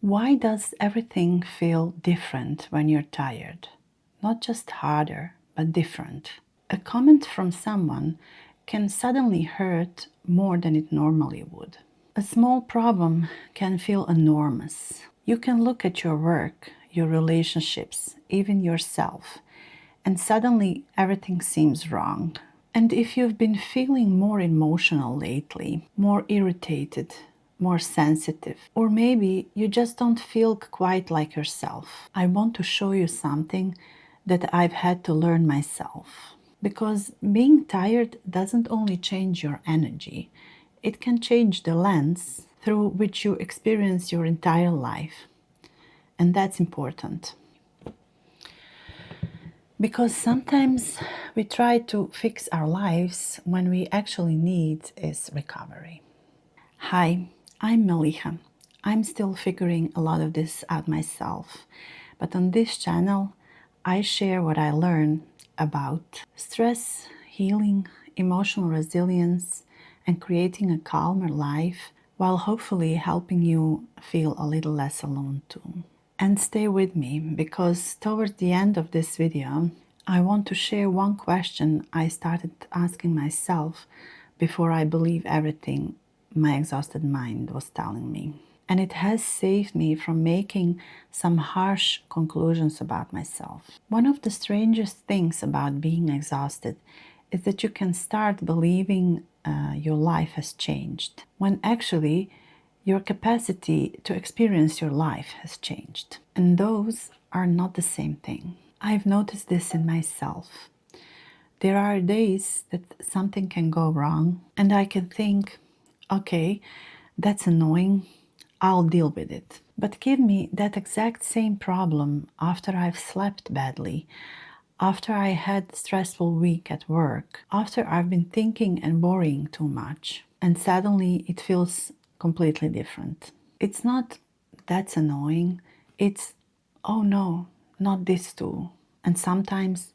Why does everything feel different when you're tired? Not just harder, but different. A comment from someone can suddenly hurt more than it normally would. A small problem can feel enormous. You can look at your work, your relationships, even yourself, and suddenly everything seems wrong. And if you've been feeling more emotional lately, more irritated, more sensitive, or maybe you just don't feel quite like yourself, I want to show you something that I've had to learn myself. Because being tired doesn't only change your energy, it can change the lens through which you experience your entire life. And that's important. Because sometimes we try to fix our lives when we actually need is recovery. Hi, I'm Melicha. I'm still figuring a lot of this out myself, but on this channel, I share what I learn about stress, healing, emotional resilience, and creating a calmer life while hopefully helping you feel a little less alone too. And stay with me because towards the end of this video, I want to share one question I started asking myself before I believed everything my exhausted mind was telling me. And it has saved me from making some harsh conclusions about myself. One of the strangest things about being exhausted is that you can start believing your life has changed, when actually your capacity to experience your life has changed. And those are not the same thing. I've noticed this in myself. There are days that something can go wrong and I can think, okay, that's annoying, I'll deal with it. But give me that exact same problem after I've slept badly, after I had a stressful week at work, after I've been thinking and worrying too much, and suddenly it feels completely different. It's not that's annoying, it's oh no, not this too. And sometimes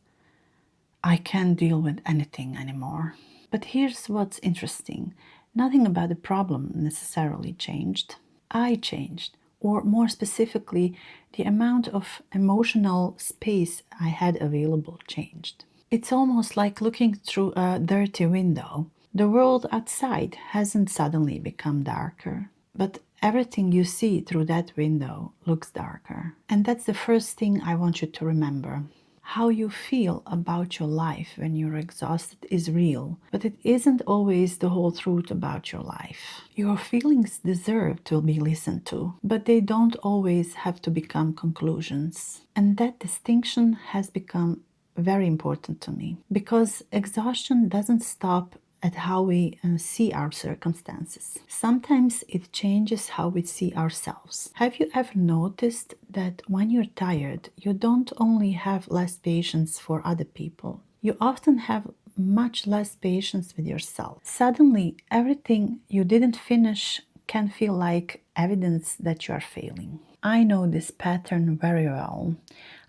I can't deal with anything anymore. But here's what's interesting. Nothing about the problem necessarily changed. I changed, or more specifically, the amount of emotional space I had available changed. It's almost like looking through a dirty window. The world outside hasn't suddenly become darker, but everything you see through that window looks darker. And that's the first thing I want you to remember. How you feel about your life when you're exhausted is real, but it isn't always the whole truth about your life. Your feelings deserve to be listened to, but they don't always have to become conclusions. And that distinction has become very important to me, because exhaustion doesn't stop at how we see our circumstances. Sometimes it changes how we see ourselves. Have you ever noticed that when you're tired, you don't only have less patience for other people, you often have much less patience with yourself. Suddenly, everything you didn't finish can feel like evidence that you are failing. I know this pattern very well.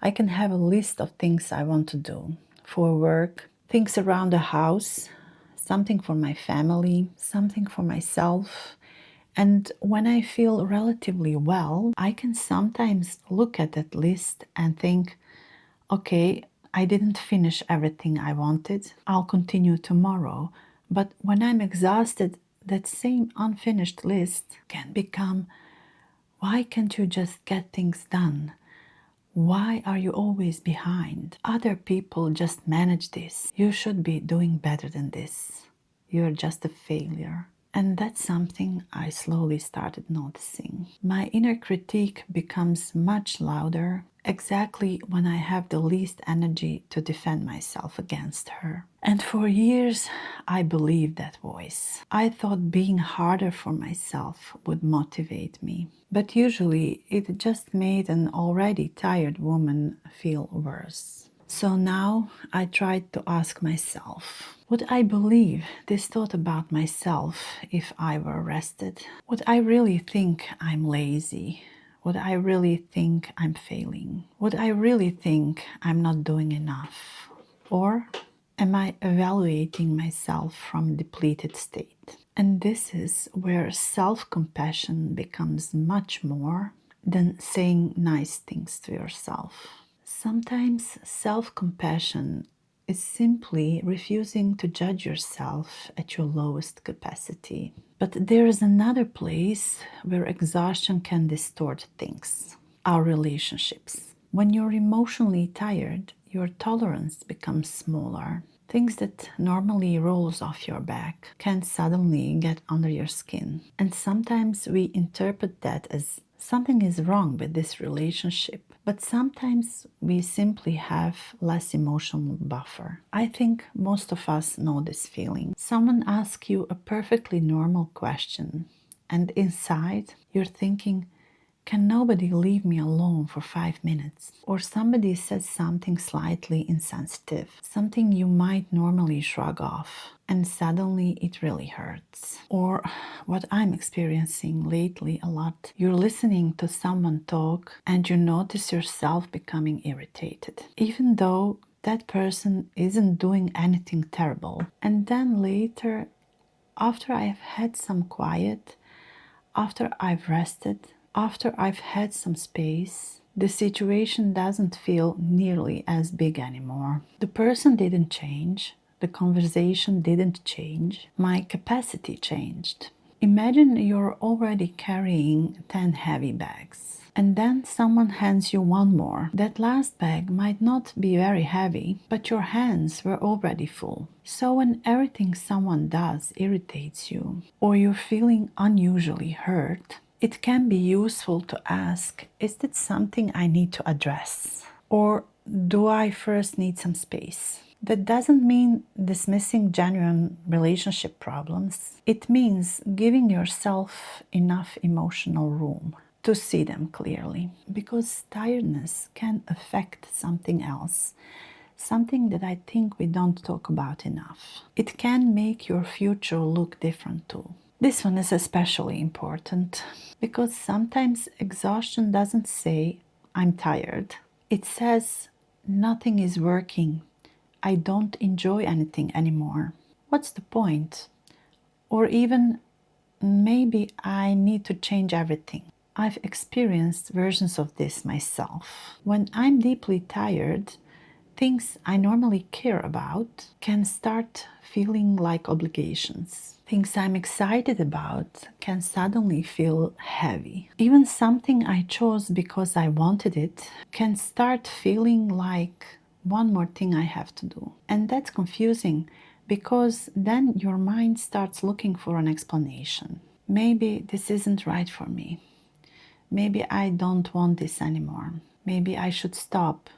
I can have a list of things I want to do for work, things around the house, something for my family, something for myself. And when I feel relatively well, I can sometimes look at that list and think, okay, I didn't finish everything I wanted. I'll continue tomorrow. But when I'm exhausted, that same unfinished list can become, why can't you just get things done? Why are you always behind? Other people just manage this. You should be doing better than this. You're just a failure. And that's something I slowly started noticing. My inner critique becomes much louder exactly when I have the least energy to defend myself against her. And for years, I believed that voice. I thought being harder for myself would motivate me. But usually, it just made an already tired woman feel worse. So now I tried to ask myself, would I believe this thought about myself if I were rested? Would I really think I'm lazy? Would I really think I'm failing? Would I really think I'm not doing enough? Or am I evaluating myself from a depleted state? And this is where self-compassion becomes much more than saying nice things to yourself. Sometimes self-compassion is simply refusing to judge yourself at your lowest capacity. But there is another place where exhaustion can distort things, our relationships. When you're emotionally tired, your tolerance becomes smaller. Things that normally rolls off your back can suddenly get under your skin. And sometimes we interpret that as something is wrong with this relationship. But sometimes we simply have less emotional buffer. I think most of us know this feeling. Someone asks you a perfectly normal question, and inside you're thinking, can nobody leave me alone for 5 minutes? Or somebody says something slightly insensitive, something you might normally shrug off, and suddenly it really hurts. Or what I'm experiencing lately a lot, you're listening to someone talk and you notice yourself becoming irritated, even though that person isn't doing anything terrible. And then later, after I've had some quiet, after I've rested, after I've had some space, the situation doesn't feel nearly as big anymore. The person didn't change, the conversation didn't change, my capacity changed. Imagine you're already carrying 10 heavy bags. And then someone hands you one more. That last bag might not be very heavy, but your hands were already full. So when everything someone does irritates you, or you're feeling unusually hurt, it can be useful to ask, is that something I need to address? Or do I first need some space? That doesn't mean dismissing genuine relationship problems. It means giving yourself enough emotional room to see them clearly. Because tiredness can affect something else, something that I think we don't talk about enough. It can make your future look different too. This one is especially important because sometimes exhaustion doesn't say, I'm tired. It says, nothing is working. I don't enjoy anything anymore. What's the point? Or even, maybe I need to change everything. I've experienced versions of this myself. When I'm deeply tired, things I normally care about can start feeling like obligations. Things I'm excited about can suddenly feel heavy. Even something I chose because I wanted it can start feeling like one more thing I have to do. And that's confusing because then your mind starts looking for an explanation. Maybe this isn't right for me. Maybe I don't want this anymore. Maybe I should stop.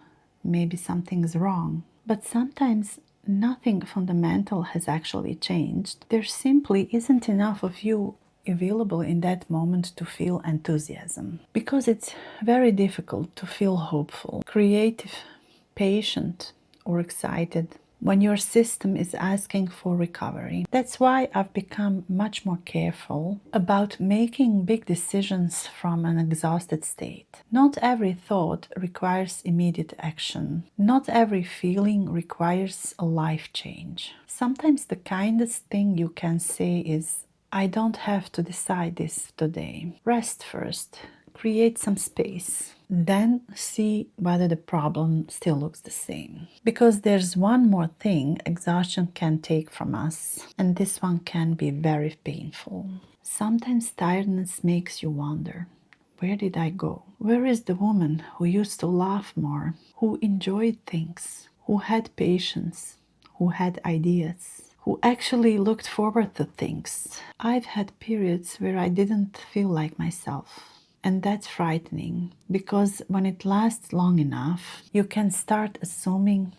Maybe something's wrong. But sometimes nothing fundamental has actually changed. There simply isn't enough of you available in that moment to feel enthusiasm. Because it's very difficult to feel hopeful, creative, patient, or excited when your system is asking for recovery. That's why I've become much more careful about making big decisions from an exhausted state. Not every thought requires immediate action. Not every feeling requires a life change. Sometimes the kindest thing you can say is, I don't have to decide this today. Rest first. Create some space. Then see whether the problem still looks the same. Because there's one more thing exhaustion can take from us, and this one can be very painful. Sometimes tiredness makes you wonder, where did I go? Where is the woman who used to laugh more, who enjoyed things, who had patience, who had ideas, who actually looked forward to things? I've had periods where I didn't feel like myself. And that's frightening, because when it lasts long enough, you can start assuming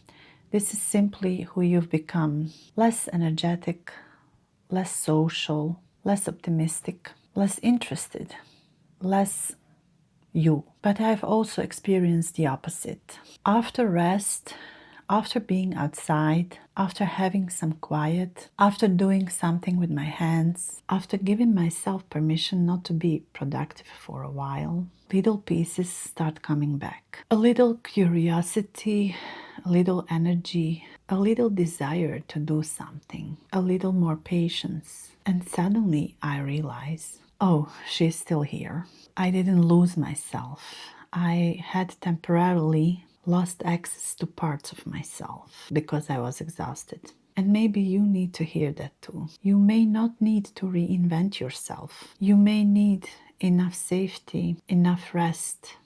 this is simply who you've become. Less energetic, less social, less optimistic, less interested, less you. But I've also experienced the opposite. After rest, after being outside, after having some quiet, after doing something with my hands, after giving myself permission not to be productive for a while, little pieces start coming back. A little curiosity, a little energy, a little desire to do something, a little more patience. And suddenly I realize, Oh, she's still here. I didn't lose myself. I had temporarily lost access to parts of myself because I was exhausted. And maybe you need to hear that too. You may not need to reinvent yourself. You may need enough safety, enough rest,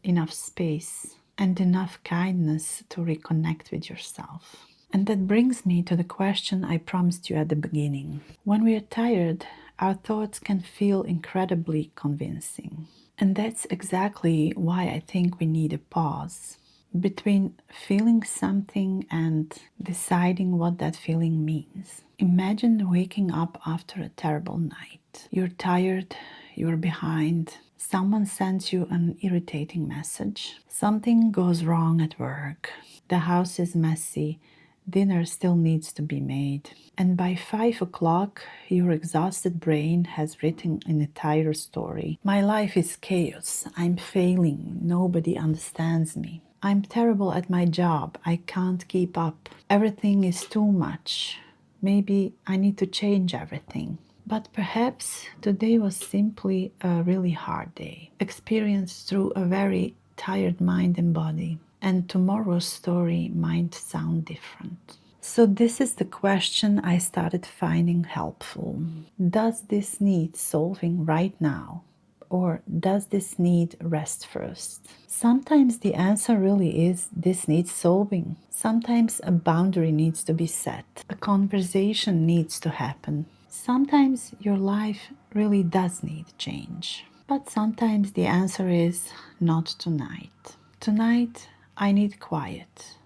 enough space, and enough kindness to reconnect with yourself. And that brings me to the question I promised you at the beginning. When we are tired, our thoughts can feel incredibly convincing. And that's exactly why I think we need a pause between feeling something and deciding what that feeling means. Imagine waking up after a terrible night. You're tired, you're behind, someone sends you an irritating message, something goes wrong at work, the house is messy, dinner still needs to be made. And by 5 o'clock, your exhausted brain has written an entire story. My life is chaos. I'm failing. Nobody understands me. I'm terrible at my job. I can't keep up. Everything is too much. Maybe I need to change everything. But perhaps today was simply a really hard day, experienced through a very tired mind and body. And tomorrow's story might sound different. So this is the question I started finding helpful. Does this need solving right now? Or does this need rest first? Sometimes the answer really is this needs solving. Sometimes a boundary needs to be set. A conversation needs to happen. Sometimes your life really does need change. But sometimes the answer is not tonight. Tonight, I need quiet,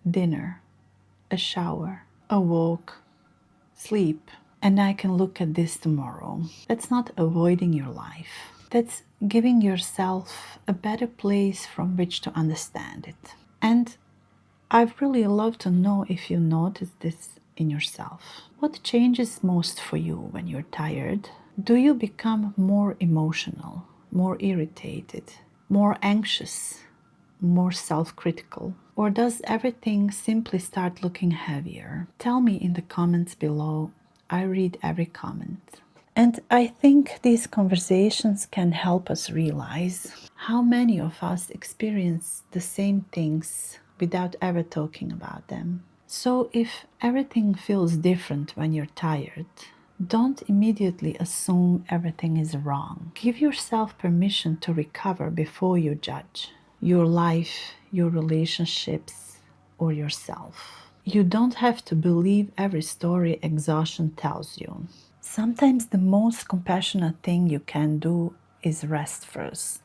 dinner, a shower, a walk, sleep, and I can look at this tomorrow. That's not avoiding your life. That's giving yourself a better place from which to understand it. And I'd really love to know if you notice this in yourself. What changes most for you when you're tired? Do you become more emotional, more irritated, more anxious, more self-critical? Or does everything simply start looking heavier? Tell me in the comments below. I read every comment. And I think these conversations can help us realize how many of us experience the same things without ever talking about them. So if everything feels different when you're tired, don't immediately assume everything is wrong. Give yourself permission to recover before you judge your life, your relationships, or yourself. You don't have to believe every story exhaustion tells you. Sometimes the most compassionate thing you can do is rest first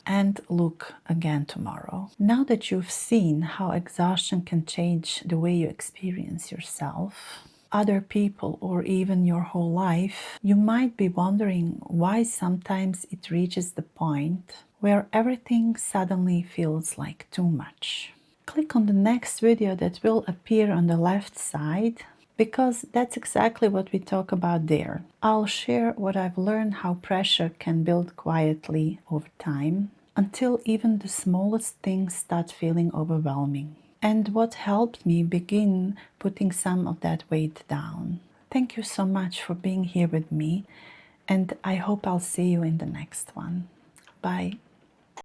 and look again tomorrow. Now that you've seen how exhaustion can change the way you experience yourself, other people, or even your whole life, you might be wondering why sometimes it reaches the point where everything suddenly feels like too much. Click on the next video that will appear on the left side, because that's exactly what we talk about there. I'll share what I've learned, how pressure can build quietly over time until even the smallest things start feeling overwhelming, and what helped me begin putting some of that weight down. Thank you so much for being here with me, and I hope I'll see you in the next one. Bye.